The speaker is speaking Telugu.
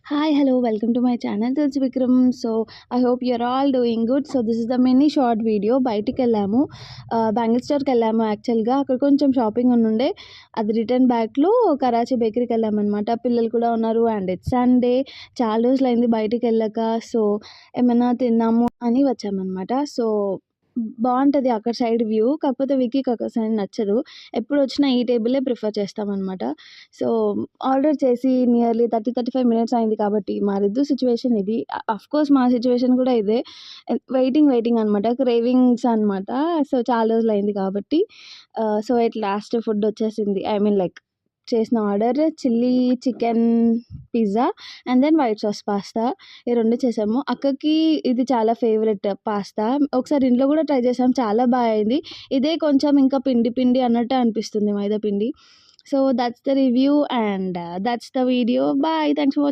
Hi, hello, welcome to my channel. This is Vikram. So, I hope you're all doing good. So, this is the mini short video. బయటికెళ్ళాము బ్యాంగిల్ స్టోర్కి వెళ్ళాము. యాక్చువల్గా అక్కడ కొంచెం షాపింగ్ ఉండే అది రిటర్న్ బ్యాక్లో కరాచీ బేకరీకి వెళ్ళామన్నమాట. పిల్లలు కూడా ఉన్నారు అండ్ ఇట్స్ సండే. చాలా రోజులైంది బయటికి వెళ్ళక. సో, ఏమైనా తిందాము అని వచ్చామన్నమాట. సో, బాగుంటుంది అక్కడ సైడ్ వ్యూ. కాకపోతే విక్కీకి అక్కడ సైడ్ నచ్చదు. ఎప్పుడు వచ్చినా ఈ టేబులే ప్రిఫర్ చేస్తామన్నమాట. సో, ఆర్డర్ చేసి నియర్లీ 35 మినిట్స్ అయింది కాబట్టి మా రిద్దు సిచ్యువేషన్ ఇది. అఫ్‌కోర్స్ మా సిచ్యువేషన్ కూడా ఇదే. వెయిటింగ్ అనమాట. క్రేవింగ్స్ అనమాట. సో, చాలా రోజులైంది కాబట్టి సో, ఎట్ లాస్ట్ ఫుడ్ వచ్చేసింది. ఐ మీన్ లైక్ చేసిన order chilli chicken pizza and then white sauce pasta. ఈ 2 చేసాము. అక్కకి ఇది చాలా ఫేవరెట్ పాస్తా. ఒకసారి ఇంట్లో కూడా ట్రై చేసాం. చాలా అయింది. ఇదే కొంచెం ఇంకా పిండి అన్నట్టు అనిపిస్తుంది మైదా పిండి. So, that's the review and that's the video. Bye. Thanks for